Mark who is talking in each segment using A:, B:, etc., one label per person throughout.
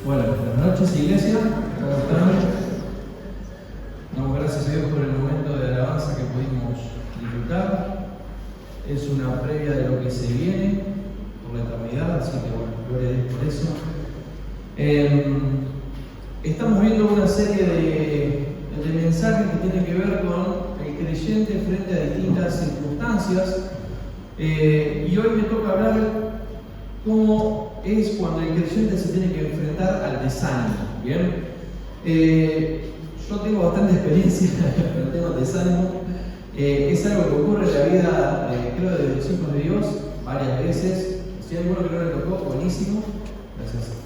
A: Bueno, buenas noches, iglesia. ¿Cómo están? Damos gracias a Dios por el momento de alabanza que pudimos disfrutar. Es una previa de lo que se viene por la eternidad, así que bueno, gloria a Dios por eso. Estamos viendo una serie de mensajes que tienen que ver con el creyente frente a distintas circunstancias. Y hoy me toca hablar cómo es cuando el creyente se tiene que enfrentar al desánimo. ¿Bien? Yo tengo bastante experiencia en el tema del desánimo. Es algo que ocurre en la vida, creo, de los hijos de Dios varias veces. Si hay alguno que no le tocó, buenísimo. Gracias.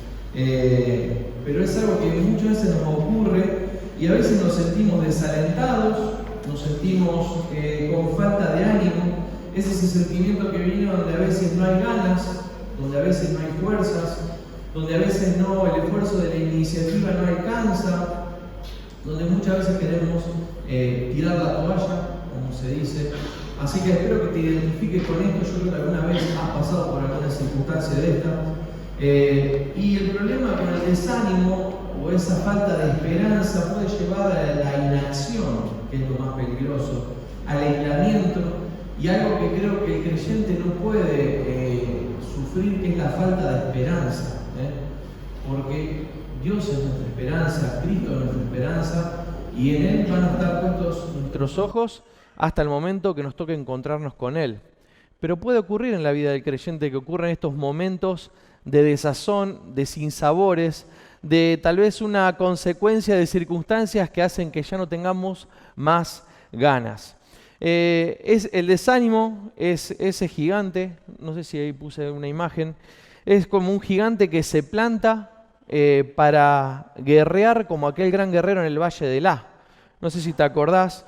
A: Pero es algo que muchas veces nos ocurre y a veces nos sentimos desalentados, nos sentimos con falta de ánimo. Es ese sentimiento que viene donde a veces no hay ganas, donde a veces no hay fuerzas, donde a veces el esfuerzo de la iniciativa no alcanza, donde muchas veces queremos tirar la toalla, como se dice. Así que espero que te identifiques con esto. Yo creo que alguna vez has pasado por alguna circunstancia de esta. Y el problema con el desánimo o esa falta de esperanza puede llevar a la inacción, que es lo más peligroso, al aislamiento, y algo que creo que el creyente no puede sufrir, que es la falta de esperanza, porque Dios es nuestra esperanza, Cristo es nuestra esperanza, y en Él van a estar puestos nuestros ojos hasta el momento que nos toque encontrarnos con Él. Pero puede ocurrir en la vida del creyente que ocurran estos momentos de desazón, de sinsabores, de tal vez una consecuencia de circunstancias que hacen que ya no tengamos más ganas. El desánimo es ese gigante, no sé si ahí puse una imagen, es como un gigante que se planta para guerrear como aquel gran guerrero en el Valle de Elá. No sé si te acordás,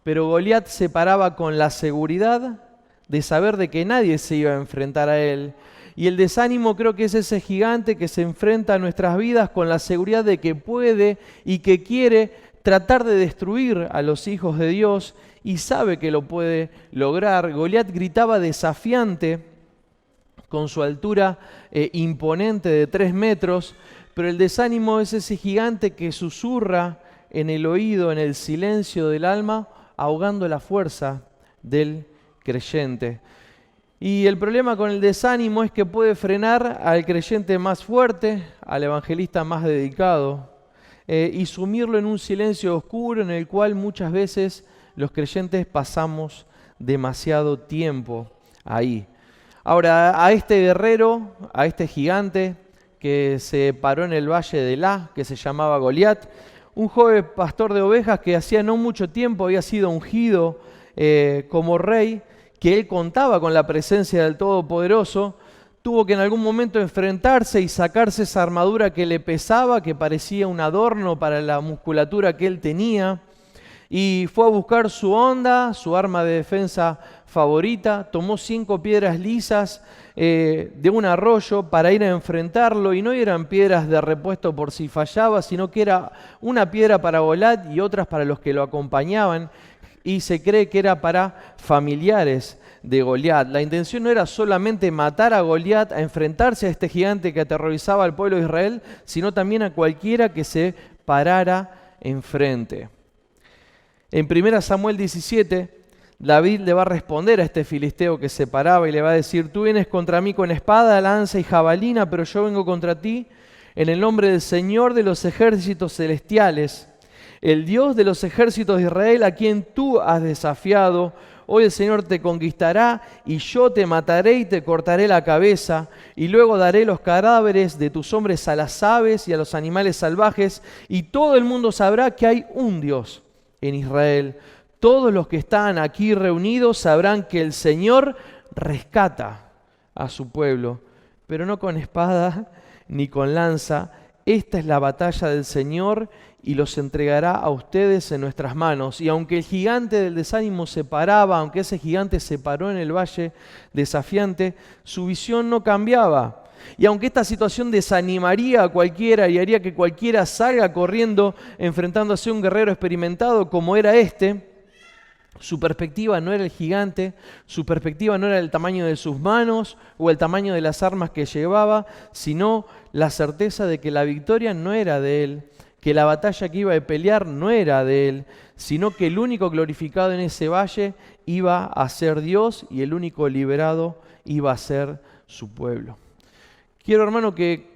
A: pero Goliat se paraba con la seguridad de saber de que nadie se iba a enfrentar a él. Y el desánimo creo que es ese gigante que se enfrenta a nuestras vidas con la seguridad de que puede y que quiere tratar de destruir a los hijos de Dios y sabe que lo puede lograr. Goliat gritaba desafiante con su altura imponente de 3 metros, pero el desánimo es ese gigante que susurra en el oído, en el silencio del alma, ahogando la fuerza del creyente. Y el problema con el desánimo es que puede frenar al creyente más fuerte, al evangelista más dedicado, y sumirlo en un silencio oscuro en el cual muchas veces los creyentes pasamos demasiado tiempo ahí. Ahora, a este guerrero, a este gigante que se paró en el valle de Elá, que se llamaba Goliat, un joven pastor de ovejas que hacía no mucho tiempo había sido ungido como rey, que él contaba con la presencia del Todopoderoso, tuvo que en algún momento enfrentarse y sacarse esa armadura que le pesaba, que parecía un adorno para la musculatura que él tenía, y fue a buscar su honda, su arma de defensa favorita, tomó 5 piedras lisas de un arroyo para ir a enfrentarlo, y no eran piedras de repuesto por si fallaba, sino que era una piedra para Goliat y otras para los que lo acompañaban, y se cree que era para familiares de Goliat. La intención no era solamente matar a Goliat, a enfrentarse a este gigante que aterrorizaba al pueblo de Israel, sino también a cualquiera que se parara enfrente. En 1 Samuel 17, David le va a responder a este filisteo que se paraba y le va a decir: tú vienes contra mí con espada, lanza y jabalina, pero yo vengo contra ti en el nombre del Señor de los ejércitos celestiales, el Dios de los ejércitos de Israel, a quien tú has desafiado. Hoy el Señor te conquistará y yo te mataré y te cortaré la cabeza, y luego daré los cadáveres de tus hombres a las aves y a los animales salvajes, y todo el mundo sabrá que hay un Dios en Israel. Todos los que están aquí reunidos sabrán que el Señor rescata a su pueblo, pero no con espada ni con lanza. Esta es la batalla del Señor y los entregará a ustedes en nuestras manos. Y aunque el gigante del desánimo se paraba, aunque ese gigante se paró en el valle desafiante, su visión no cambiaba. Y aunque esta situación desanimaría a cualquiera y haría que cualquiera salga corriendo enfrentándose a un guerrero experimentado como era este, Su perspectiva no era el gigante, su perspectiva no era el tamaño de sus manos o el tamaño de las armas que llevaba, sino la certeza de que la victoria no era de él, que la batalla que iba a pelear no era de él, sino que el único glorificado en ese valle iba a ser Dios y el único liberado iba a ser su pueblo. Quiero, hermano, que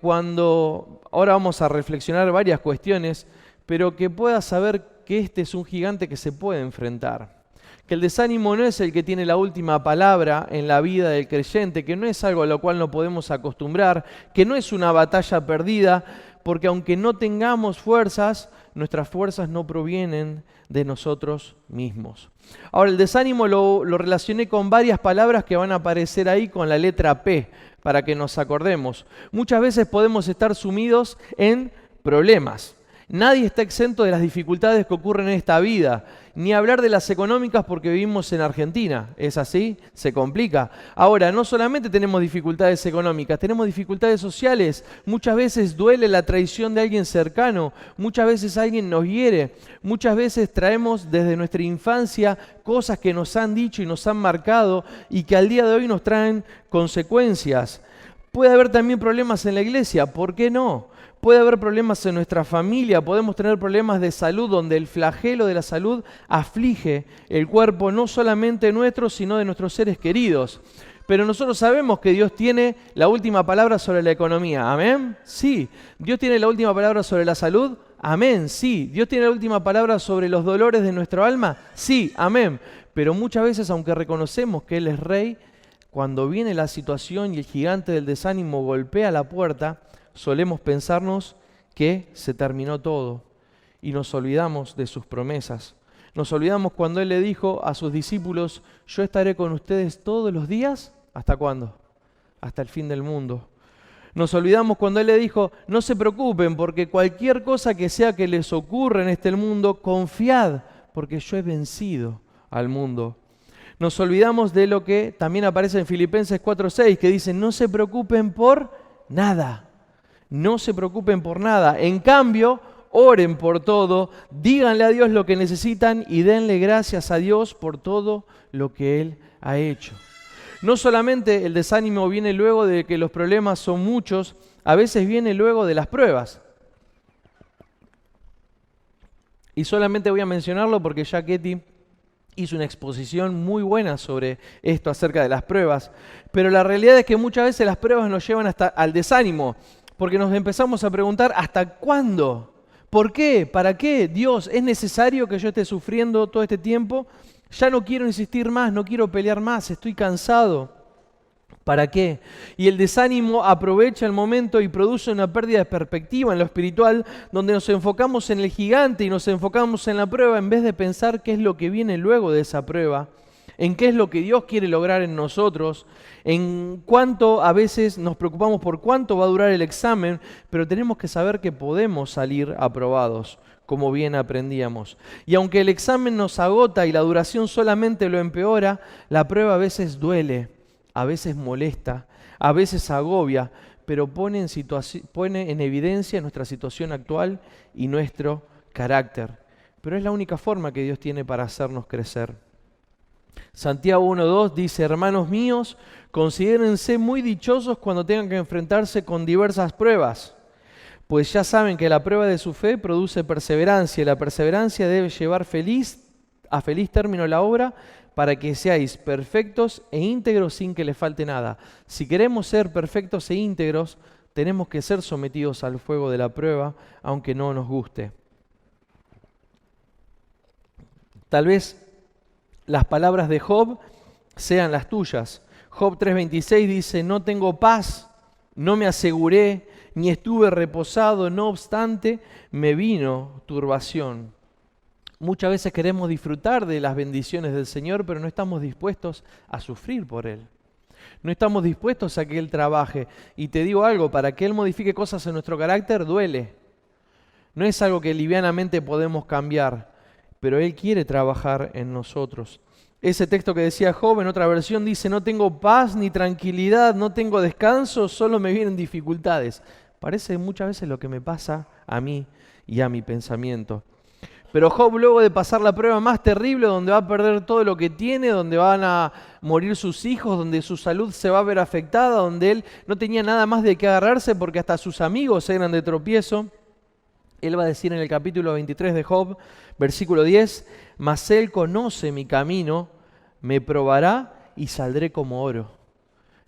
A: ahora vamos a reflexionar varias cuestiones, pero que puedas saber que este es un gigante que se puede enfrentar. Que el desánimo no es el que tiene la última palabra en la vida del creyente, que no es algo a lo cual no podemos acostumbrar, que no es una batalla perdida, porque aunque no tengamos fuerzas, nuestras fuerzas no provienen de nosotros mismos. Ahora, el desánimo lo relacioné con varias palabras que van a aparecer ahí con la letra P, para que nos acordemos. Muchas veces podemos estar sumidos en problemas. Nadie está exento de las dificultades que ocurren en esta vida, ni hablar de las económicas porque vivimos en Argentina. ¿Es así? Se complica. Ahora, no solamente tenemos dificultades económicas, tenemos dificultades sociales. Muchas veces duele la traición de alguien cercano, muchas veces alguien nos hiere, muchas veces traemos desde nuestra infancia cosas que nos han dicho y nos han marcado y que al día de hoy nos traen consecuencias. Puede haber también problemas en la iglesia, ¿por qué no? Puede haber problemas en nuestra familia, podemos tener problemas de salud donde el flagelo de la salud aflige el cuerpo no solamente nuestro, sino de nuestros seres queridos. Pero nosotros sabemos que Dios tiene la última palabra sobre la economía. ¿Amén? Sí. ¿Dios tiene la última palabra sobre la salud? Amén. Sí. ¿Dios tiene la última palabra sobre los dolores de nuestro alma? Sí. Amén. Pero muchas veces, aunque reconocemos que Él es Rey, cuando viene la situación y el gigante del desánimo golpea la puerta, solemos pensarnos que se terminó todo y nos olvidamos de sus promesas. Nos olvidamos cuando Él le dijo a sus discípulos, yo estaré con ustedes todos los días, ¿hasta cuándo? Hasta el fin del mundo. Nos olvidamos cuando Él le dijo, no se preocupen porque cualquier cosa que sea que les ocurra en este mundo, confiad porque yo he vencido al mundo. Nos olvidamos de lo que también aparece en Filipenses 4:6, que dice, no se preocupen por nada. No se preocupen por nada. En cambio, oren por todo, díganle a Dios lo que necesitan y denle gracias a Dios por todo lo que Él ha hecho. No solamente el desánimo viene luego de que los problemas son muchos, a veces viene luego de las pruebas. Y solamente voy a mencionarlo porque ya Ketty hizo una exposición muy buena sobre esto acerca de las pruebas. Pero la realidad es que muchas veces las pruebas nos llevan hasta al desánimo. Porque nos empezamos a preguntar, ¿hasta cuándo? ¿Por qué? ¿Para qué? Dios, ¿es necesario que yo esté sufriendo todo este tiempo? Ya no quiero insistir más, no quiero pelear más, estoy cansado. ¿Para qué? Y el desánimo aprovecha el momento y produce una pérdida de perspectiva en lo espiritual, donde nos enfocamos en el gigante y nos enfocamos en la prueba en vez de pensar qué es lo que viene luego de esa prueba. En qué es lo que Dios quiere lograr en nosotros, en cuánto a veces nos preocupamos por cuánto va a durar el examen, pero tenemos que saber que podemos salir aprobados, como bien aprendíamos. Y aunque el examen nos agota y la duración solamente lo empeora, la prueba a veces duele, a veces molesta, a veces agobia, pero pone en evidencia nuestra situación actual y nuestro carácter. Pero es la única forma que Dios tiene para hacernos crecer. Santiago 1:2 dice, hermanos míos, considérense muy dichosos cuando tengan que enfrentarse con diversas pruebas, pues ya saben que la prueba de su fe produce perseverancia, y la perseverancia debe llevar a feliz término la obra, para que seáis perfectos e íntegros sin que les falte nada. Si queremos ser perfectos e íntegros, tenemos que ser sometidos al fuego de la prueba, aunque no nos guste. Tal vez las palabras de Job sean las tuyas. Job 3:26 dice, no tengo paz, no me aseguré, ni estuve reposado, no obstante, me vino turbación. Muchas veces queremos disfrutar de las bendiciones del Señor, pero no estamos dispuestos a sufrir por Él. No estamos dispuestos a que Él trabaje. Y te digo algo, para que Él modifique cosas en nuestro carácter, duele. No es algo que livianamente podemos cambiar, pero Él quiere trabajar en nosotros. Ese texto que decía Job, en otra versión, dice, no tengo paz ni tranquilidad, no tengo descanso, solo me vienen dificultades. Parece muchas veces lo que me pasa a mí y a mi pensamiento. Pero Job, luego de pasar la prueba más terrible, donde va a perder todo lo que tiene, donde van a morir sus hijos, donde su salud se va a ver afectada, donde él no tenía nada más de qué agarrarse porque hasta sus amigos eran de tropiezo, él va a decir en el capítulo 23 de Job, versículo 10, mas él conoce mi camino, me probará y saldré como oro.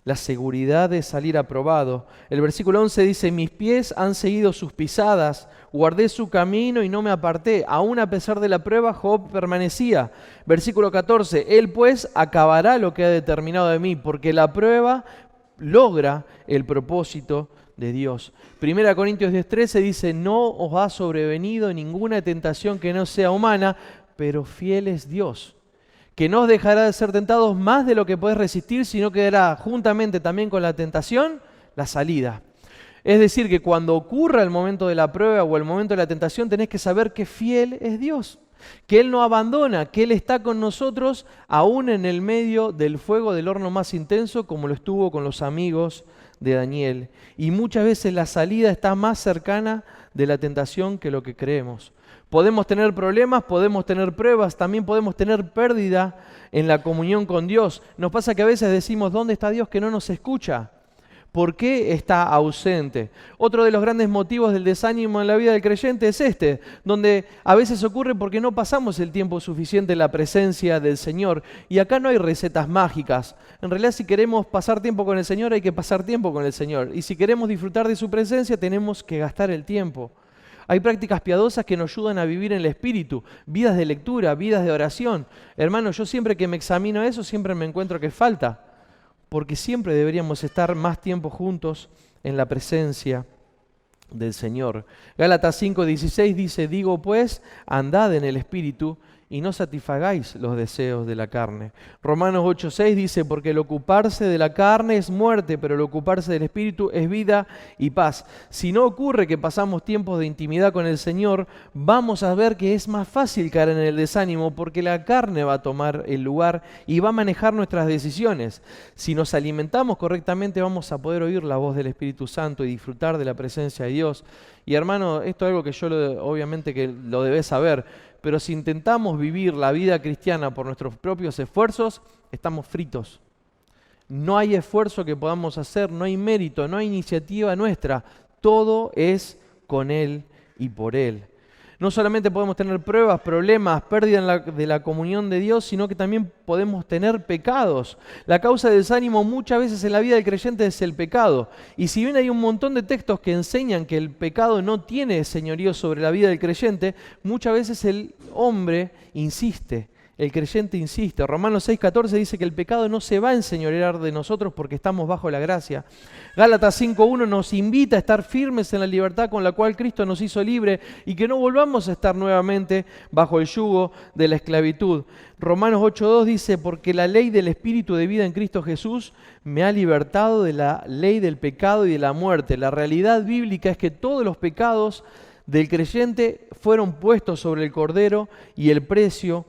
A: La seguridad de salir aprobado. El versículo 11 dice, mis pies han seguido sus pisadas, guardé su camino y no me aparté. Aún a pesar de la prueba, Job permanecía. Versículo 14, él pues acabará lo que ha determinado de mí, porque la prueba logra el propósito de Dios. 1 Corintios 10:13 dice, no os ha sobrevenido ninguna tentación que no sea humana, pero fiel es Dios, que no os dejará de ser tentados más de lo que podés resistir, sino que dará juntamente también con la tentación la salida. Es decir, que cuando ocurra el momento de la prueba o el momento de la tentación, tenés que saber que fiel es Dios, que Él no abandona, que Él está con nosotros aún en el medio del fuego del horno más intenso, como lo estuvo con los amigos de Daniel. Y muchas veces la salida está más cercana de la tentación que lo que creemos. Podemos tener problemas, podemos tener pruebas, también podemos tener pérdida en la comunión con Dios. Nos pasa que a veces decimos, ¿dónde está Dios que no nos escucha? ¿Por qué está ausente? Otro de los grandes motivos del desánimo en la vida del creyente es este, donde a veces ocurre porque no pasamos el tiempo suficiente en la presencia del Señor. Y acá no hay recetas mágicas. En realidad, si queremos pasar tiempo con el Señor, hay que pasar tiempo con el Señor. Y si queremos disfrutar de su presencia, tenemos que gastar el tiempo. Hay prácticas piadosas que nos ayudan a vivir en el Espíritu, vidas de lectura, vidas de oración. Hermano, yo siempre que me examino eso, siempre me encuentro que falta, porque siempre deberíamos estar más tiempo juntos en la presencia del Señor. Gálatas 5:16 dice, digo pues, andad en el Espíritu y no satisfagáis los deseos de la carne. Romanos 8:6 dice, porque el ocuparse de la carne es muerte, pero el ocuparse del Espíritu es vida y paz. Si no ocurre que pasamos tiempos de intimidad con el Señor, vamos a ver que es más fácil caer en el desánimo, porque la carne va a tomar el lugar y va a manejar nuestras decisiones. Si nos alimentamos correctamente, vamos a poder oír la voz del Espíritu Santo y disfrutar de la presencia de Dios. Y hermano, esto es algo que yo obviamente que lo debés saber, pero si intentamos vivir la vida cristiana por nuestros propios esfuerzos, estamos fritos. No hay esfuerzo que podamos hacer, no hay mérito, no hay iniciativa nuestra. Todo es con Él y por Él. No solamente podemos tener pruebas, problemas, pérdida de la comunión de Dios, sino que también podemos tener pecados. La causa del desánimo muchas veces en la vida del creyente es el pecado. Y si bien hay un montón de textos que enseñan que el pecado no tiene señorío sobre la vida del creyente, muchas veces el hombre insiste. El creyente insiste. Romanos 6:14 dice que el pecado no se va a enseñorear de nosotros porque estamos bajo la gracia. Gálatas 5:1 nos invita a estar firmes en la libertad con la cual Cristo nos hizo libre y que no volvamos a estar nuevamente bajo el yugo de la esclavitud. Romanos 8:2 dice, porque la ley del Espíritu de vida en Cristo Jesús me ha libertado de la ley del pecado y de la muerte. La realidad bíblica es que todos los pecados del creyente fueron puestos sobre el Cordero y el precio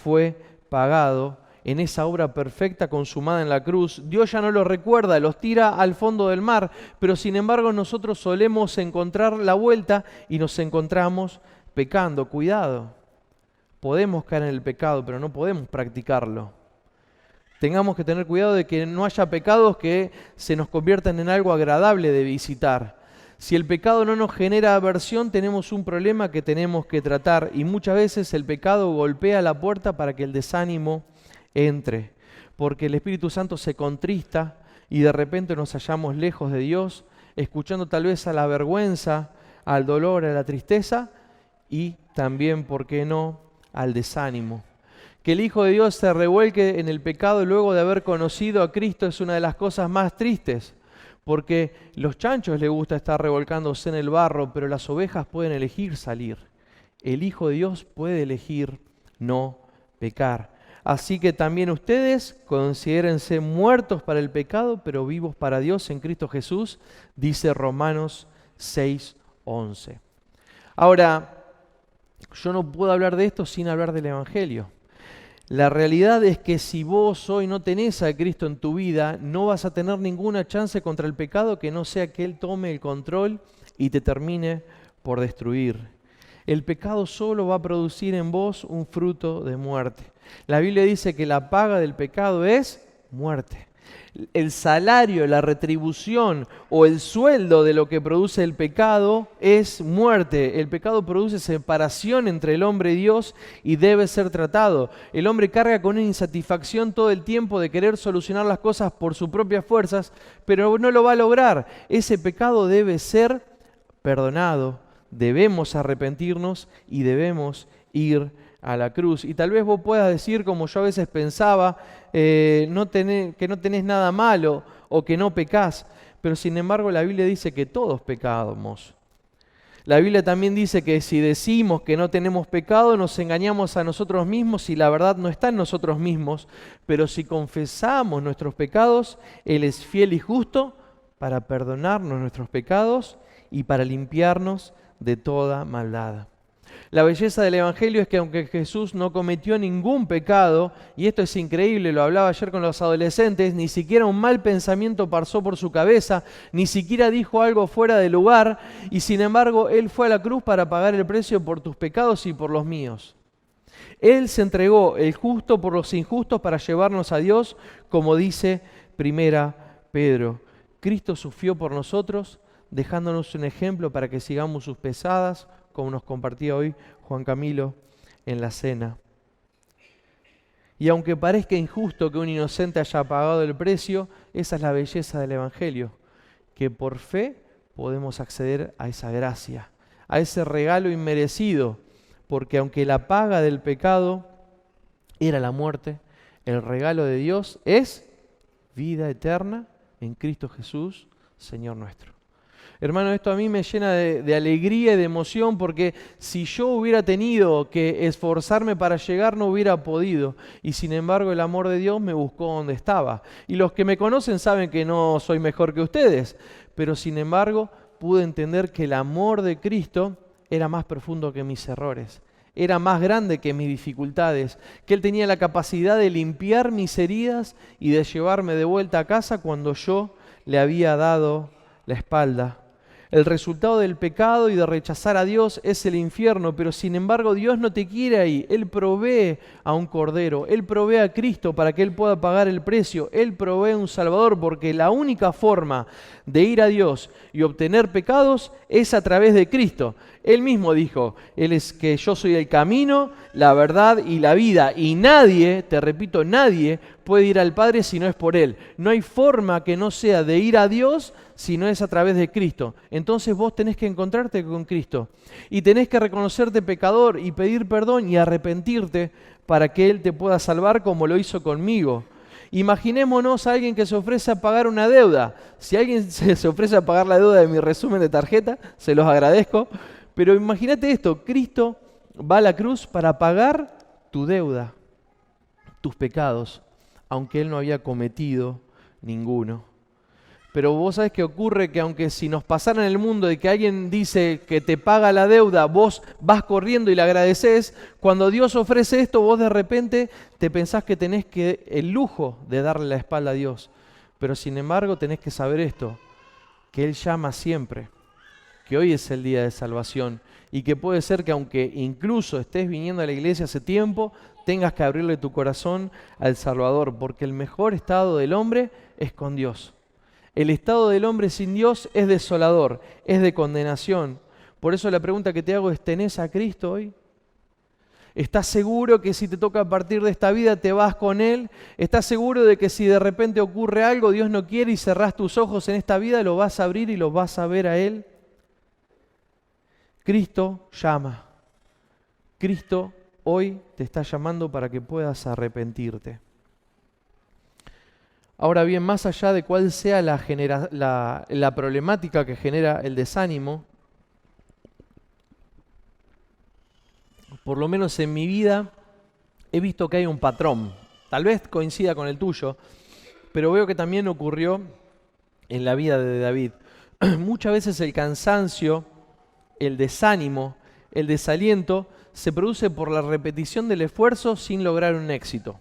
A: fue pagado en esa obra perfecta consumada en la cruz. Dios ya no los recuerda, los tira al fondo del mar, pero sin embargo nosotros solemos encontrar la vuelta y nos encontramos pecando. Cuidado, podemos caer en el pecado, pero no podemos practicarlo. Tengamos que tener cuidado de que no haya pecados que se nos conviertan en algo agradable de visitar. Si el pecado no nos genera aversión, tenemos un problema que tenemos que tratar y muchas veces el pecado golpea la puerta para que el desánimo entre, porque el Espíritu Santo se contrista y de repente nos hallamos lejos de Dios, escuchando tal vez a la vergüenza, al dolor, a la tristeza y también, ¿por qué no?, al desánimo. Que el Hijo de Dios se revuelque en el pecado luego de haber conocido a Cristo es una de las cosas más tristes. Porque los chanchos les gusta estar revolcándose en el barro, pero las ovejas pueden elegir salir. El Hijo de Dios puede elegir no pecar. Así que también ustedes considérense muertos para el pecado, pero vivos para Dios en Cristo Jesús, dice Romanos 6:11. Ahora, yo no puedo hablar de esto sin hablar del Evangelio. La realidad es que si vos hoy no tenés a Cristo en tu vida, no vas a tener ninguna chance contra el pecado que no sea que Él tome el control y te termine por destruir.
B: El pecado solo va a producir en vos un fruto de muerte. La Biblia dice que la paga del pecado es muerte. El salario, la retribución o el sueldo de lo que produce el pecado es muerte. El pecado produce separación entre el hombre y Dios y debe ser tratado. El hombre carga con una insatisfacción todo el tiempo de querer solucionar las cosas por sus propias fuerzas, pero no lo va a lograr. Ese pecado debe ser perdonado. Debemos arrepentirnos y debemos ir a la cruz. Y tal vez vos puedas decir, como yo a veces pensaba, que no tenés nada malo o que no pecás, pero sin embargo la Biblia dice que todos pecamos. La Biblia también dice que si decimos que no tenemos pecado, nos engañamos a nosotros mismos y la verdad no está en nosotros mismos, pero si confesamos nuestros pecados, Él es fiel y justo para perdonarnos nuestros pecados y para limpiarnos de toda maldad. La belleza del Evangelio es que aunque Jesús no cometió ningún pecado, y esto es increíble, lo hablaba ayer con los adolescentes, ni siquiera un mal pensamiento pasó por su cabeza, ni siquiera dijo algo fuera de lugar, y sin embargo Él fue a la cruz para pagar el precio por tus pecados y por los míos. Él se entregó, el justo por los injustos, para llevarnos a Dios, como dice 1 Pedro. Cristo sufrió por nosotros, dejándonos un ejemplo para que sigamos sus pisadas, como nos compartía hoy Juan Camilo en la cena. Y aunque parezca injusto que un inocente haya pagado el precio, esa es la belleza del Evangelio, que por fe podemos acceder a esa gracia, a ese regalo inmerecido, porque aunque la paga del pecado era la muerte, el regalo de Dios es vida eterna en Cristo Jesús, Señor nuestro. Hermano, esto a mí me llena de alegría y de emoción, porque si yo hubiera tenido que esforzarme para llegar, no hubiera podido. Y sin embargo, el amor de Dios me buscó donde estaba. Y los que me conocen saben que no soy mejor que ustedes, pero sin embargo, pude entender que el amor de Cristo era más profundo que mis errores. Era más grande que mis dificultades, que Él tenía la capacidad de limpiar mis heridas y de llevarme de vuelta a casa cuando yo le había dado la espalda. El resultado del pecado y de rechazar a Dios es el infierno, pero sin embargo Dios no te quiere ahí. Él provee a un cordero, Él provee a Cristo para que Él pueda pagar el precio, Él provee a un Salvador, porque la única forma de ir a Dios y obtener pecados es a través de Cristo. Él mismo dijo, Él es que yo soy el camino, la verdad y la vida, y nadie, te repito, nadie puede ir al Padre si no es por Él. No hay forma que no sea de ir a Dios si no es a través de Cristo. Entonces vos tenés que encontrarte con Cristo y tenés que reconocerte pecador y pedir perdón y arrepentirte para que Él te pueda salvar como lo hizo conmigo. Imaginémonos a alguien que se ofrece a pagar una deuda. Si alguien se ofrece a pagar la deuda de mi resumen de tarjeta, se los agradezco. Pero imagínate esto, Cristo va a la cruz para pagar tu deuda, tus pecados, aunque Él no había cometido ninguno. Pero vos sabés que ocurre que aunque si nos pasara en el mundo de que alguien dice que te paga la deuda, vos vas corriendo y le agradeces, cuando Dios ofrece esto, vos de repente te pensás que tenés el lujo de darle la espalda a Dios. Pero sin embargo tenés que saber esto, que Él llama siempre, que hoy es el día de salvación y que puede ser que aunque incluso estés viniendo a la iglesia hace tiempo, tengas que abrirle tu corazón al Salvador, porque el mejor estado del hombre es con Dios. El estado del hombre sin Dios es desolador, es de condenación. Por eso la pregunta que te hago es, ¿tenés a Cristo hoy? ¿Estás seguro que si te toca partir de esta vida te vas con Él? ¿Estás seguro de que si de repente ocurre algo, Dios no quiere y cerrás tus ojos en esta vida, lo vas a abrir y lo vas a ver a Él? Cristo llama. Cristo hoy te está llamando para que puedas arrepentirte. Ahora bien, más allá de cuál sea la problemática que genera el desánimo, por lo menos en mi vida he visto que hay un patrón. Tal vez coincida con el tuyo, pero veo que también ocurrió en la vida de David. Muchas veces el cansancio, el desánimo, el desaliento se produce por la repetición del esfuerzo sin lograr un éxito.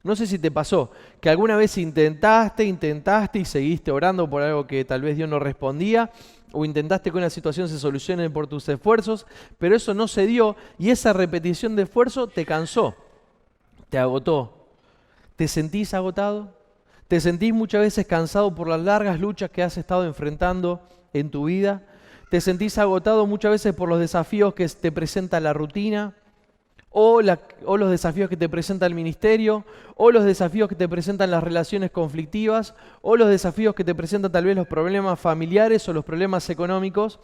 B: No sé si te pasó que alguna vez intentaste y seguiste orando por algo que tal vez Dios no respondía, o intentaste que una situación se solucione por tus esfuerzos, pero eso no se dio y esa repetición de esfuerzo te cansó, te agotó. ¿Te sentís agotado? ¿Te sentís muchas veces cansado por las largas luchas que has estado enfrentando en tu vida? ¿Te sentís agotado muchas veces por los desafíos que te presenta la rutina? ¿O los desafíos que te presenta el ministerio? ¿O los desafíos que te presentan las relaciones conflictivas? ¿O los desafíos que te presentan tal vez los problemas familiares o los problemas económicos?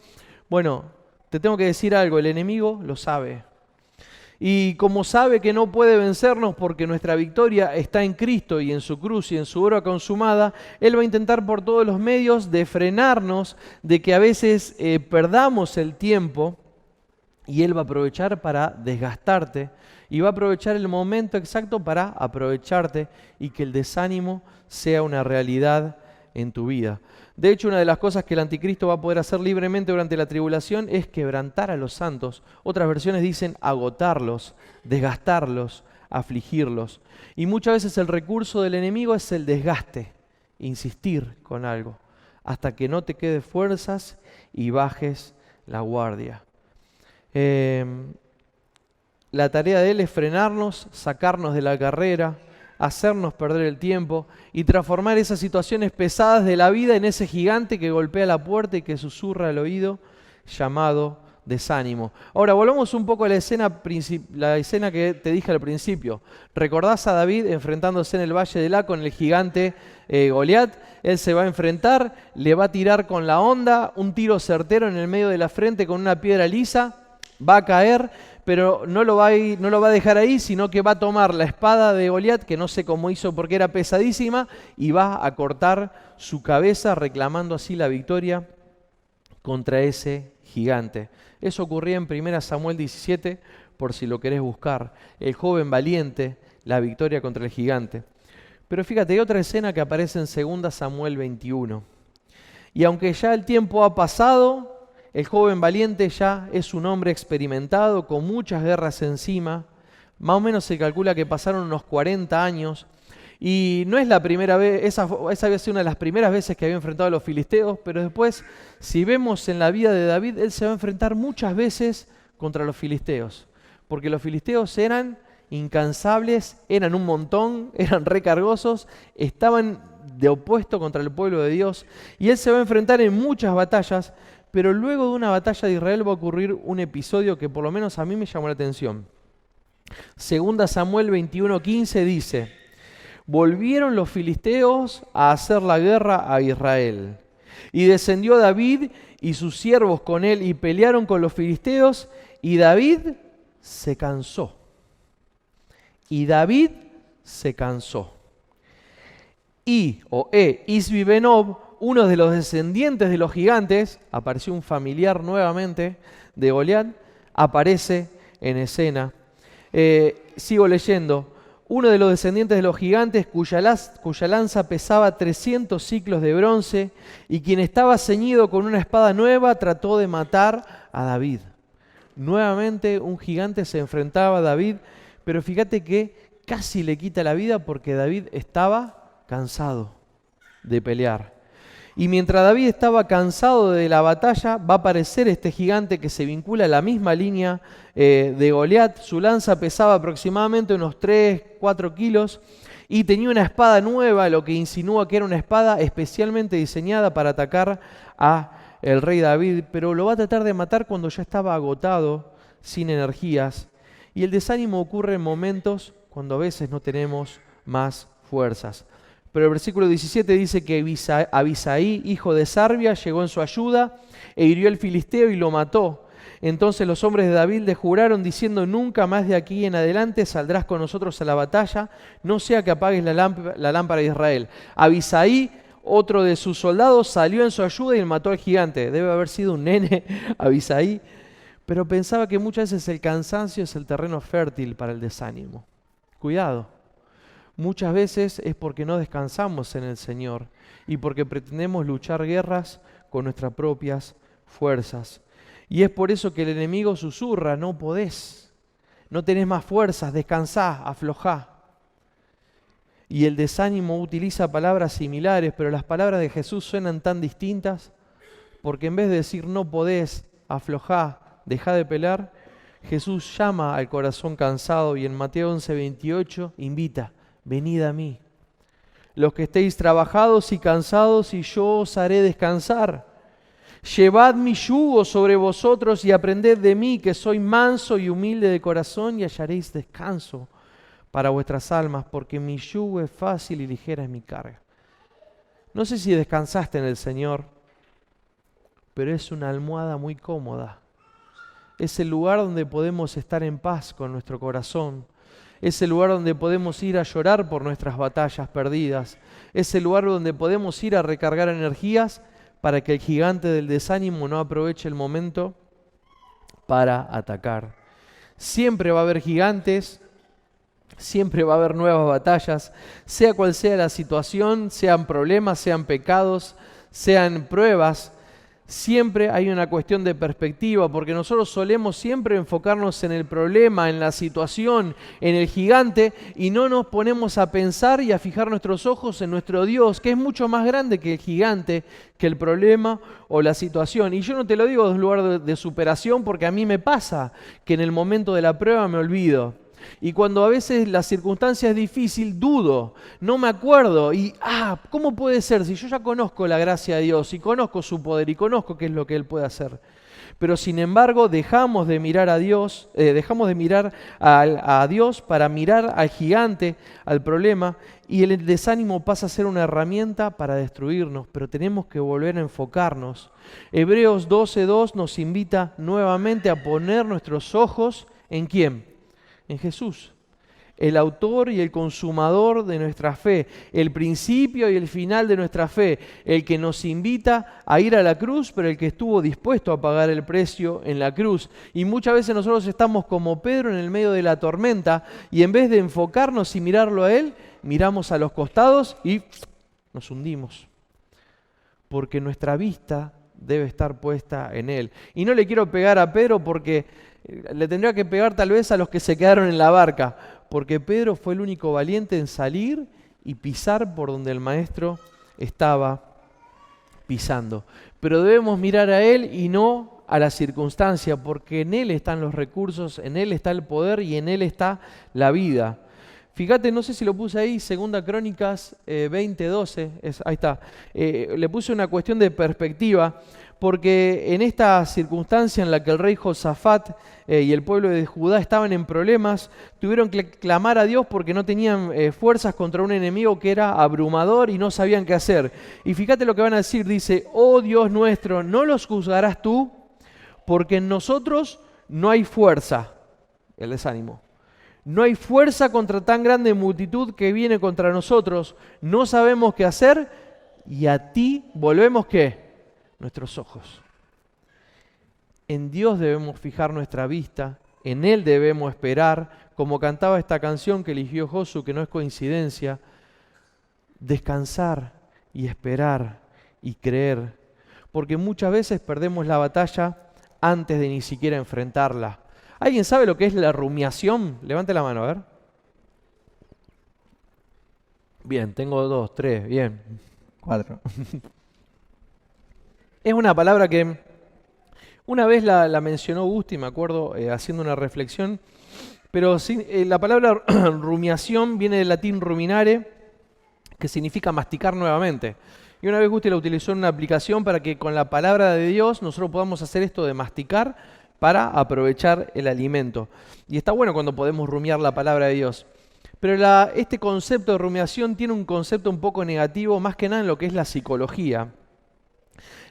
B: Bueno, te tengo que decir algo, el enemigo lo sabe. Y como sabe que no puede vencernos porque nuestra victoria está en Cristo y en su cruz y en su obra consumada, Él va a intentar por todos los medios de frenarnos, de que a veces perdamos el tiempo, y Él va a aprovechar para desgastarte y va a aprovechar el momento exacto para aprovecharte y que el desánimo sea una realidad en tu vida. De hecho, una de las cosas que el anticristo va a poder hacer libremente durante la tribulación es quebrantar a los santos. Otras versiones dicen agotarlos, desgastarlos, afligirlos. Y muchas veces el recurso del enemigo es el desgaste, insistir con algo, hasta que no te quede fuerzas y bajes la guardia. La tarea de él es frenarnos, sacarnos de la carrera, hacernos perder el tiempo y transformar esas situaciones pesadas de la vida en ese gigante que golpea la puerta y que susurra al oído llamado desánimo. Ahora volvamos un poco a la escena que te dije al principio. ¿Recordás a David enfrentándose en el valle de Elá con el gigante Goliat? Él se va a enfrentar, le va a tirar con la honda un tiro certero en el medio de la frente con una piedra lisa. Va a caer, pero no lo va a dejar ahí, sino que va a tomar la espada de Goliat, que no sé cómo hizo porque era pesadísima, y va a cortar su cabeza, reclamando así la victoria contra ese gigante. Eso ocurría en 1 Samuel 17, por si lo querés buscar. El joven valiente, la victoria contra el gigante. Pero fíjate, hay otra escena que aparece en 2 Samuel 21. Y aunque ya el tiempo ha pasado, el joven valiente ya es un hombre experimentado, con muchas guerras encima. Más o menos se calcula que pasaron unos 40 años. Y no es la primera vez, esa había sido una de las primeras veces que había enfrentado a los filisteos, pero después, si vemos en la vida de David, él se va a enfrentar muchas veces contra los filisteos. Porque los filisteos eran incansables, eran un montón, eran recargosos, estaban de opuesto contra el pueblo de Dios. Y él se va a enfrentar en muchas batallas. Pero luego de una batalla de Israel va a ocurrir un episodio que por lo menos a mí me llamó la atención. 2 Samuel 21:15 dice: volvieron los filisteos a hacer la guerra a Israel. Y descendió David y sus siervos con él y pelearon con los filisteos y David se cansó. Isbi-Benob, uno de los descendientes de los gigantes, apareció un familiar nuevamente de Goliat, aparece en escena. Sigo leyendo. Uno de los descendientes de los gigantes, cuya lanza pesaba 300 siclos de bronce, y quien estaba ceñido con una espada nueva, trató de matar a David. Nuevamente un gigante se enfrentaba a David, pero fíjate que casi le quita la vida porque David estaba cansado de pelear. Y mientras David estaba cansado de la batalla, va a aparecer este gigante que se vincula a la misma línea de Goliat. Su lanza pesaba aproximadamente unos 3-4 kilos y tenía una espada nueva, lo que insinúa que era una espada especialmente diseñada para atacar a el rey David, pero lo va a tratar de matar cuando ya estaba agotado, sin energías. Y el desánimo ocurre en momentos cuando a veces no tenemos más fuerzas. Pero el versículo 17 dice que Abisaí, hijo de Sarbia, llegó en su ayuda e hirió al filisteo y lo mató. Entonces los hombres de David le juraron diciendo: nunca más de aquí en adelante saldrás con nosotros a la batalla, no sea que apagues la lámpara de Israel. Abisaí, otro de sus soldados, salió en su ayuda y mató al gigante. Debe haber sido un nene, Abisaí, pero pensaba que muchas veces el cansancio es el terreno fértil para el desánimo. Cuidado. Muchas veces es porque no descansamos en el Señor y porque pretendemos luchar guerras con nuestras propias fuerzas. Y es por eso que el enemigo susurra: no podés, no tenés más fuerzas, descansá, aflojá. Y el desánimo utiliza palabras similares, pero las palabras de Jesús suenan tan distintas, porque en vez de decir no podés, aflojá, dejá de pelear, Jesús llama al corazón cansado y en Mateo 11:28 invita, venid a mí, los que estéis trabajados y cansados, y yo os haré descansar. Llevad mi yugo sobre vosotros y aprended de mí, que soy manso y humilde de corazón, y hallaréis descanso para vuestras almas, porque mi yugo es fácil y ligera es mi carga. No sé si descansaste en el Señor, pero es una almohada muy cómoda. Es el lugar donde podemos estar en paz con nuestro corazón. Es el lugar donde podemos ir a llorar por nuestras batallas perdidas. Es el lugar donde podemos ir a recargar energías para que el gigante del desánimo no aproveche el momento para atacar. Siempre va a haber gigantes, siempre va a haber nuevas batallas, sea cual sea la situación, sean problemas, sean pecados, sean pruebas. Siempre hay una cuestión de perspectiva, porque nosotros solemos siempre enfocarnos en el problema, en la situación, en el gigante, y no nos ponemos a pensar y a fijar nuestros ojos en nuestro Dios, que es mucho más grande que el gigante, que el problema o la situación. Y yo no te lo digo desde un lugar de superación, porque a mí me pasa que en el momento de la prueba me olvido. Y cuando a veces la circunstancia es difícil, dudo, no me acuerdo y, ¿cómo puede ser si yo ya conozco la gracia de Dios y conozco su poder y conozco qué es lo que Él puede hacer? Pero sin embargo dejamos de mirar a Dios, dejamos de mirar a Dios para mirar al gigante, al problema, y el desánimo pasa a ser una herramienta para destruirnos, pero tenemos que volver a enfocarnos. Hebreos 12:2 nos invita nuevamente a poner nuestros ojos ¿en quién? En Jesús, el autor y el consumador de nuestra fe, el principio y el final de nuestra fe, el que nos invita a ir a la cruz, pero el que estuvo dispuesto a pagar el precio en la cruz. Y muchas veces nosotros estamos como Pedro en el medio de la tormenta y en vez de enfocarnos y mirarlo a Él, miramos a los costados y nos hundimos. Porque nuestra vista debe estar puesta en Él. Y no le quiero pegar a Pedro porque le tendría que pegar tal vez a los que se quedaron en la barca, porque Pedro fue el único valiente en salir y pisar por donde el maestro estaba pisando. Pero debemos mirar a Él y no a la circunstancia, porque en Él están los recursos, en Él está el poder y en Él está la vida. Fíjate, no sé si lo puse ahí, 2 Crónicas 20:12, ahí está. Le puse una cuestión de perspectiva, porque en esta circunstancia en la que el rey Josafat y el pueblo de Judá estaban en problemas, tuvieron que clamar a Dios porque no tenían fuerzas contra un enemigo que era abrumador y no sabían qué hacer. Y fíjate lo que van a decir, dice, oh Dios nuestro, ¿no los juzgarás tú? Porque en nosotros no hay fuerza, el desánimo. No hay fuerza contra tan grande multitud que viene contra nosotros. No sabemos qué hacer y a ti volvemos ¿qué? Nuestros ojos. En Dios debemos fijar nuestra vista, en Él debemos esperar, como cantaba esta canción que eligió Josu, que no es coincidencia, descansar y esperar y creer, porque muchas veces perdemos la batalla antes de ni siquiera enfrentarla. ¿Alguien sabe lo que es la rumiación? Levante la mano, a ver. Bien, tengo 2, 3, bien. 4. Es una palabra que una vez la mencionó Gusti, me acuerdo, haciendo una reflexión, pero la palabra rumiación viene del latín ruminare, que significa masticar nuevamente. Y una vez Gusti la utilizó en una aplicación para que con la palabra de Dios nosotros podamos hacer esto de masticar para aprovechar el alimento. Y está bueno cuando podemos rumiar la palabra de Dios. Pero este concepto de rumiación tiene un concepto un poco negativo, más que nada en lo que es la psicología.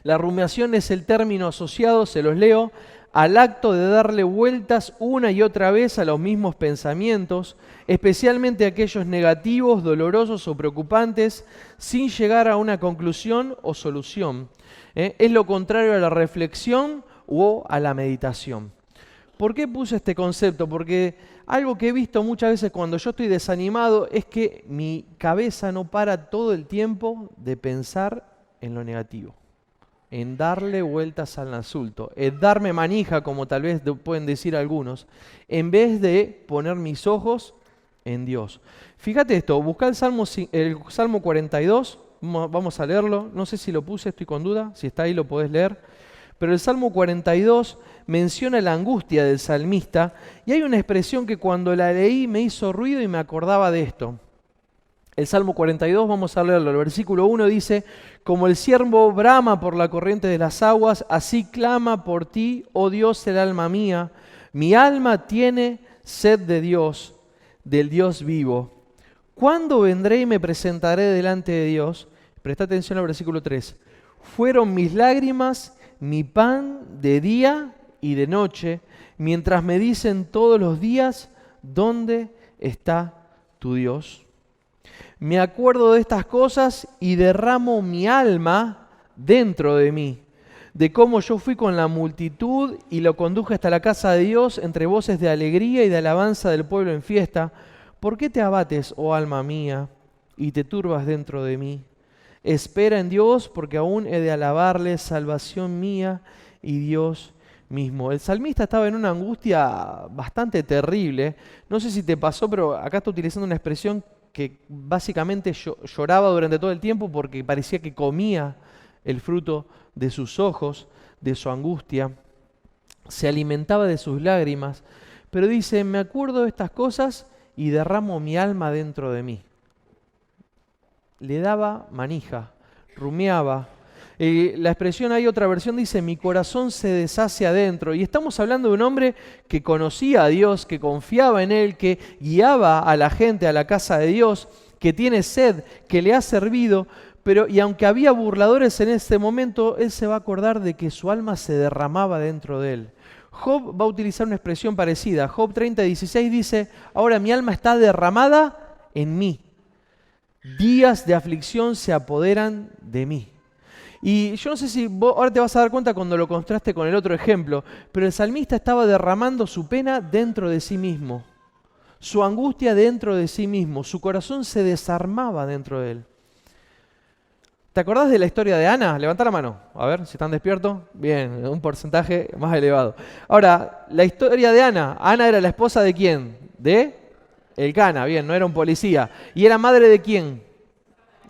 B: La rumiación es el término asociado, se los leo, al acto de darle vueltas una y otra vez a los mismos pensamientos, especialmente aquellos negativos, dolorosos o preocupantes, sin llegar a una conclusión o solución. Es lo contrario a la reflexión o a la meditación. ¿Por qué puse este concepto? Porque algo que he visto muchas veces cuando yo estoy desanimado es que mi cabeza no para todo el tiempo de pensar en lo negativo, en darle vueltas al asunto, en darme manija, como tal vez pueden decir algunos, en vez de poner mis ojos en Dios. Fíjate esto, busca el Salmo 42, Vamos a leerlo. No sé si lo puse, estoy con duda. Si está ahí lo podés leer. Pero el Salmo 42 menciona la angustia del salmista y hay una expresión que cuando la leí me hizo ruido y me acordaba de esto. El Salmo 42, vamos a leerlo. El versículo 1 dice: como el ciervo brama por la corriente de las aguas, así clama por ti, oh Dios, el alma mía. Mi alma tiene sed de Dios, del Dios vivo. ¿Cuándo vendré y me presentaré delante de Dios? Presta atención al versículo 3. Fueron mis lágrimas mi pan de día y de noche, mientras me dicen todos los días: ¿dónde está tu Dios? Me acuerdo de estas cosas y derramo mi alma dentro de mí, de cómo yo fui con la multitud y lo conduje hasta la casa de Dios entre voces de alegría y de alabanza del pueblo en fiesta. ¿Por qué te abates, oh alma mía, y te turbas dentro de mí? Espera en Dios, porque aún he de alabarle, salvación mía y Dios mismo. El salmista estaba en una angustia bastante terrible. No sé si te pasó, pero acá está utilizando una expresión que básicamente lloraba durante todo el tiempo porque parecía que comía el fruto de sus ojos, de su angustia. Se alimentaba de sus lágrimas. Pero dice: me acuerdo de estas cosas y derramo mi alma dentro de mí. Le daba manija, rumiaba. La expresión, hay otra versión, dice: mi corazón se deshace adentro. Y estamos hablando de un hombre que conocía a Dios, que confiaba en Él, que guiaba a la gente a la casa de Dios, que tiene sed, que le ha servido. Y aunque había burladores en ese momento, él se va a acordar de que su alma se derramaba dentro de él. Job va a utilizar una expresión parecida. Job 30:16 dice: ahora mi alma está derramada en mí. Días de aflicción se apoderan de mí. Y yo no sé si vos ahora te vas a dar cuenta cuando lo contraste con el otro ejemplo, pero el salmista estaba derramando su pena dentro de sí mismo, su angustia dentro de sí mismo, su corazón se desarmaba dentro de él. ¿Te acordás de la historia de Ana? Levanta la mano, a ver si están despiertos. Bien, un porcentaje más elevado. Ahora, la historia de Ana. Ana era la esposa ¿de quién? De Elcana, bien, no era un policía. ¿Y era madre de quién?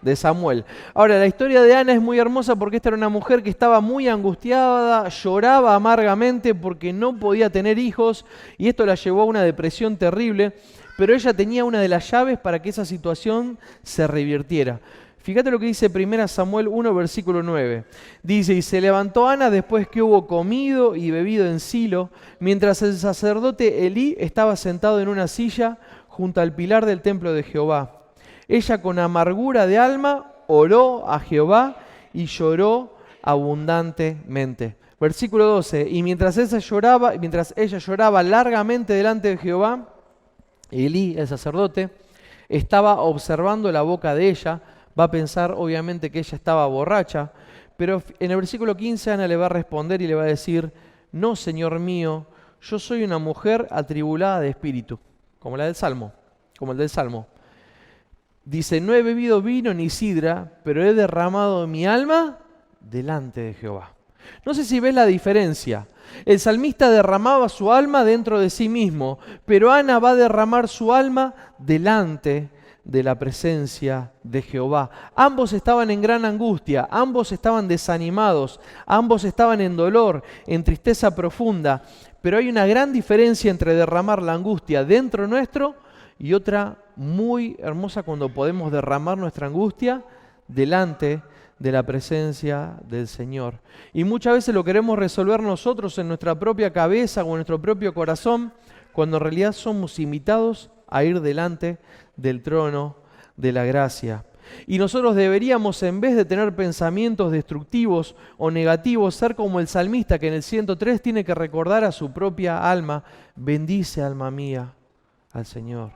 B: De Samuel. Ahora, la historia de Ana es muy hermosa porque esta era una mujer que estaba muy angustiada, lloraba amargamente porque no podía tener hijos y esto la llevó a una depresión terrible, pero ella tenía una de las llaves para que esa situación se revirtiera. Fíjate lo que dice 1 Samuel 1, versículo 9. Dice: y se levantó Ana después que hubo comido y bebido en Silo, mientras el sacerdote Elí estaba sentado en una silla junto al pilar del templo de Jehová. Ella con amargura de alma oró a Jehová y lloró abundantemente. Versículo 12. Y mientras ella lloraba largamente delante de Jehová, Elí, el sacerdote, estaba observando la boca de ella. Va a pensar obviamente que ella estaba borracha, pero en el versículo 15 Ana le va a responder y le va a decir: no, Señor mío, yo soy una mujer atribulada de espíritu, como el del Salmo. Dice: no he bebido vino ni sidra, pero he derramado mi alma delante de Jehová. No sé si ves la diferencia. El salmista derramaba su alma dentro de sí mismo, pero Ana va a derramar su alma delante de la presencia de Jehová. Ambos estaban en gran angustia, ambos estaban desanimados, ambos estaban en dolor, en tristeza profunda, pero hay una gran diferencia entre derramar la angustia dentro nuestro y otra muy hermosa cuando podemos derramar nuestra angustia delante de la presencia del Señor. Y muchas veces lo queremos resolver nosotros en nuestra propia cabeza o en nuestro propio corazón, cuando en realidad somos invitados a ir delante del trono de la gracia. Y nosotros deberíamos, en vez de tener pensamientos destructivos o negativos, ser como el salmista que en el 103 tiene que recordar a su propia alma: bendice, alma mía, al Señor.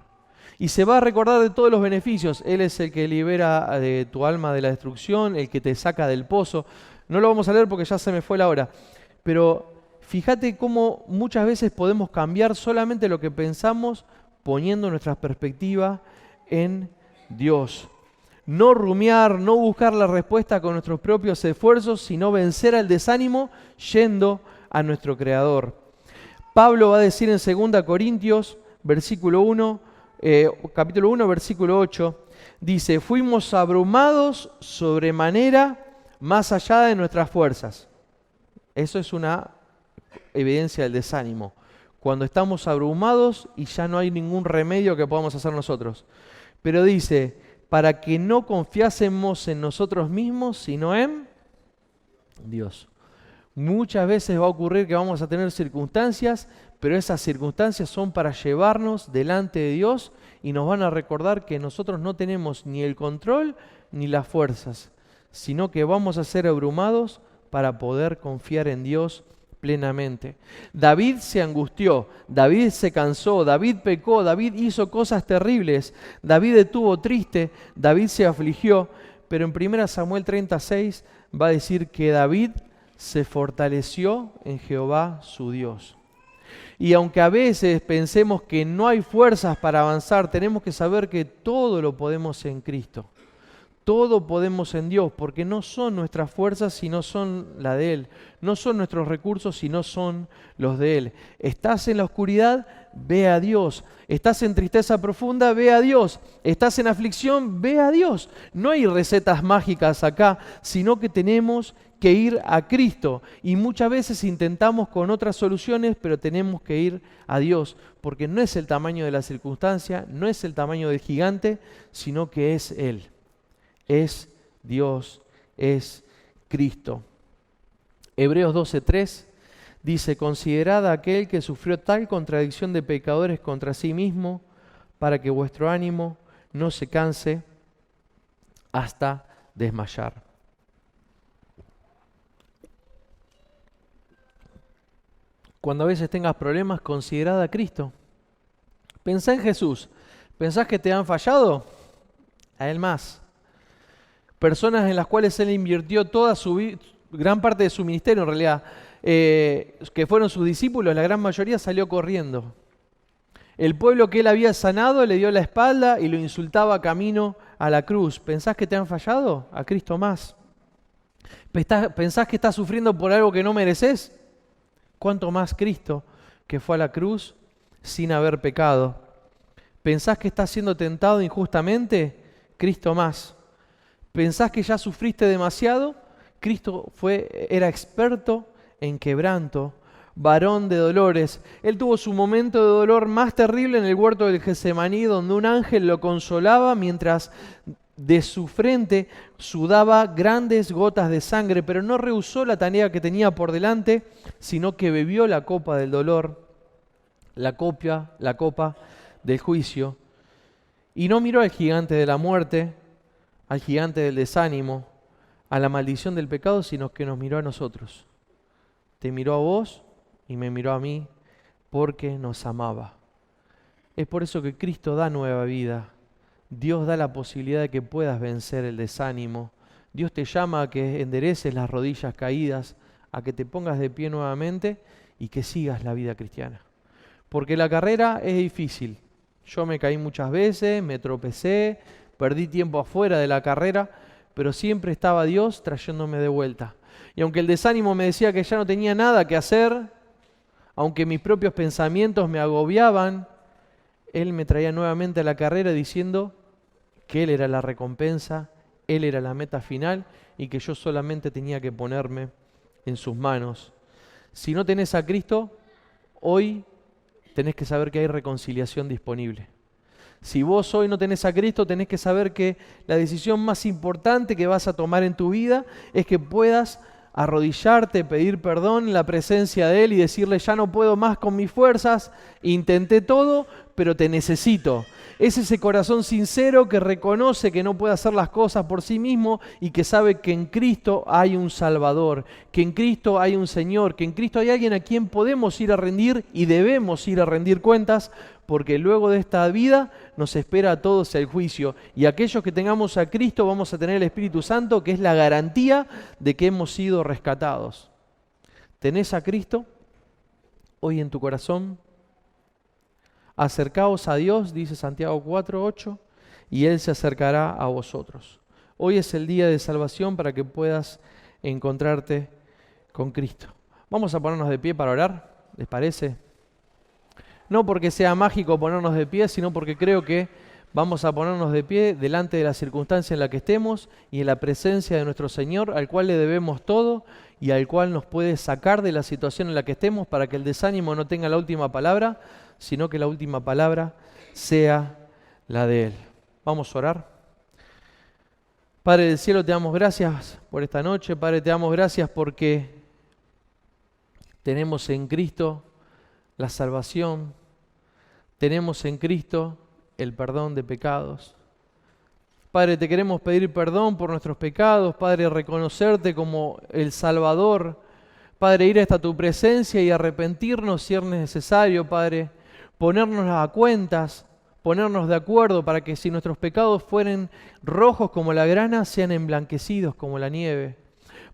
B: Y se va a recordar de todos los beneficios. Él es el que libera de tu alma de la destrucción, el que te saca del pozo. No lo vamos a leer porque ya se me fue la hora. Pero fíjate cómo muchas veces podemos cambiar solamente lo que pensamos poniendo nuestra perspectiva en Dios. No rumiar, no buscar la respuesta con nuestros propios esfuerzos, sino vencer al desánimo yendo a nuestro Creador. Pablo va a decir en 2 Corintios, capítulo 1, versículo 8, dice, fuimos abrumados sobremanera más allá de nuestras fuerzas. Eso es una evidencia del desánimo. Cuando estamos abrumados y ya no hay ningún remedio que podamos hacer nosotros. Pero dice, para que no confiásemos en nosotros mismos, sino en Dios. Muchas veces va a ocurrir que vamos a tener circunstancias, pero esas circunstancias son para llevarnos delante de Dios y nos van a recordar que nosotros no tenemos ni el control ni las fuerzas, sino que vamos a ser abrumados para poder confiar en Dios plenamente. David se angustió, David se cansó, David pecó, David hizo cosas terribles, David estuvo triste, David se afligió, pero en 1 Samuel 36 va a decir que David se fortaleció en Jehová su Dios. Y aunque a veces pensemos que no hay fuerzas para avanzar, tenemos que saber que todo lo podemos en Cristo. Todo podemos en Dios, porque no son nuestras fuerzas, sino son la de Él. No son nuestros recursos, sino son los de Él. Estás en la oscuridad, ve a Dios. Estás en tristeza profunda, ve a Dios. Estás en aflicción, ve a Dios. No hay recetas mágicas acá, sino que tenemos que ir a Cristo. Y muchas veces intentamos con otras soluciones, pero tenemos que ir a Dios, porque no es el tamaño de la circunstancia, no es el tamaño del gigante, sino que es Él. Es Dios, es Cristo. Hebreos 12:3 dice, considerad a aquel que sufrió tal contradicción de pecadores contra sí mismo, para que vuestro ánimo no se canse hasta desmayar. Cuando a veces tengas problemas, considerad a Cristo. Pensá en Jesús. ¿Pensás que te han fallado? A Él más. Personas en las cuales Él invirtió toda gran parte de su ministerio, en realidad, que fueron sus discípulos, la gran mayoría salió corriendo. El pueblo que Él había sanado le dio la espalda y lo insultaba camino a la cruz. ¿Pensás que te han fallado? A Cristo más. ¿Pensás que estás sufriendo por algo que no mereces? ¿Cuánto más Cristo, que fue a la cruz sin haber pecado? ¿Pensás que estás siendo tentado injustamente? Cristo más. ¿Pensás que ya sufriste demasiado? Cristo era experto en quebranto, varón de dolores. Él tuvo su momento de dolor más terrible en el huerto del Getsemaní, donde un ángel lo consolaba mientras de su frente sudaba grandes gotas de sangre, pero no rehusó la tarea que tenía por delante, sino que bebió la copa del dolor, la copa del juicio, y no miró al gigante de la muerte, al gigante del desánimo, a la maldición del pecado, sino que nos miró a nosotros. Te miró a vos y me miró a mí porque nos amaba. Es por eso que Cristo da nueva vida. Dios da la posibilidad de que puedas vencer el desánimo. Dios te llama a que endereces las rodillas caídas, a que te pongas de pie nuevamente y que sigas la vida cristiana. Porque la carrera es difícil. Yo me caí muchas veces, me tropecé, perdí tiempo afuera de la carrera, pero siempre estaba Dios trayéndome de vuelta. Y aunque el desánimo me decía que ya no tenía nada que hacer, aunque mis propios pensamientos me agobiaban, Él me traía nuevamente a la carrera diciendo que Él era la recompensa, Él era la meta final y que yo solamente tenía que ponerme en sus manos. Si no tenés a Cristo, hoy tenés que saber que hay reconciliación disponible. Si vos hoy no tenés a Cristo, tenés que saber que la decisión más importante que vas a tomar en tu vida es que puedas arrodillarte, pedir perdón en la presencia de Él y decirle, ya no puedo más con mis fuerzas, intenté todo, pero te necesito. Es ese corazón sincero que reconoce que no puede hacer las cosas por sí mismo y que sabe que en Cristo hay un Salvador, que en Cristo hay un Señor, que en Cristo hay alguien a quien podemos ir a rendir y debemos ir a rendir cuentas, porque luego de esta vida nos espera a todos el juicio. Y aquellos que tengamos a Cristo vamos a tener el Espíritu Santo, que es la garantía de que hemos sido rescatados. ¿Tenés a Cristo hoy en tu corazón? Acercaos a Dios, dice Santiago 4:8, y Él se acercará a vosotros. Hoy es el día de salvación para que puedas encontrarte con Cristo. Vamos a ponernos de pie para orar, ¿les parece? No porque sea mágico ponernos de pie, sino porque creo que Vamos a ponernos de pie delante de la circunstancia en la que estemos y en la presencia de nuestro Señor, al cual le debemos todo y al cual nos puede sacar de la situación en la que estemos para que el desánimo no tenga la última palabra, sino que la última palabra sea la de Él. Vamos a orar. Padre del cielo, te damos gracias por esta noche. Padre, te damos gracias porque tenemos en Cristo la salvación, tenemos en Cristo el perdón de pecados. Padre, te queremos pedir perdón por nuestros pecados, Padre, reconocerte como el Salvador, Padre, ir hasta tu presencia y arrepentirnos si es necesario, Padre, ponernos a cuentas, ponernos de acuerdo para que si nuestros pecados fueren rojos como la grana, sean emblanquecidos como la nieve.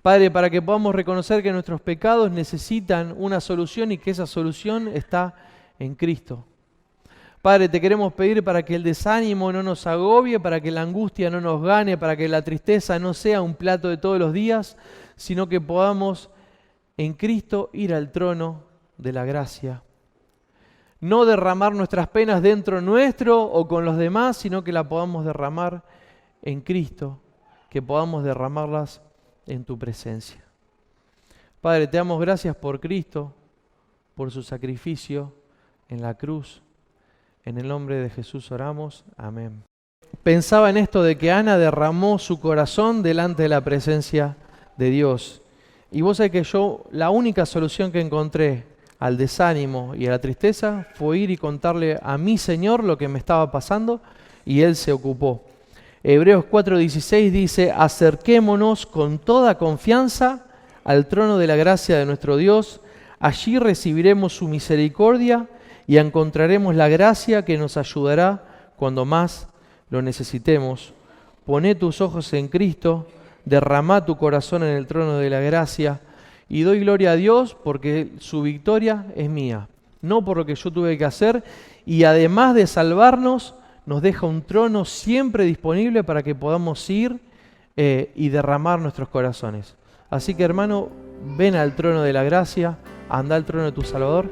B: Padre, para que podamos reconocer que nuestros pecados necesitan una solución y que esa solución está en Cristo. Padre, te queremos pedir para que el desánimo no nos agobie, para que la angustia no nos gane, para que la tristeza no sea un plato de todos los días, sino que podamos en Cristo ir al trono de la gracia. No derramar nuestras penas dentro nuestro o con los demás, sino que la podamos derramar en Cristo, que podamos derramarlas en tu presencia. Padre, te damos gracias por Cristo, por su sacrificio en la cruz. En el nombre de Jesús oramos. Amén. Pensaba en esto de que Ana derramó su corazón delante de la presencia de Dios. Y vos sabés que yo, la única solución que encontré al desánimo y a la tristeza fue ir y contarle a mi Señor lo que me estaba pasando y Él se ocupó. Hebreos 4:16 dice: acerquémonos con toda confianza al trono de la gracia de nuestro Dios, allí recibiremos su misericordia y encontraremos la gracia que nos ayudará cuando más lo necesitemos. Poné tus ojos en Cristo, derramá tu corazón en el trono de la gracia y doy gloria a Dios porque su victoria es mía, no por lo que yo tuve que hacer, y además de salvarnos, nos deja un trono siempre disponible para que podamos ir y derramar nuestros corazones. Así que, hermano, ven al trono de la gracia, anda al trono de tu Salvador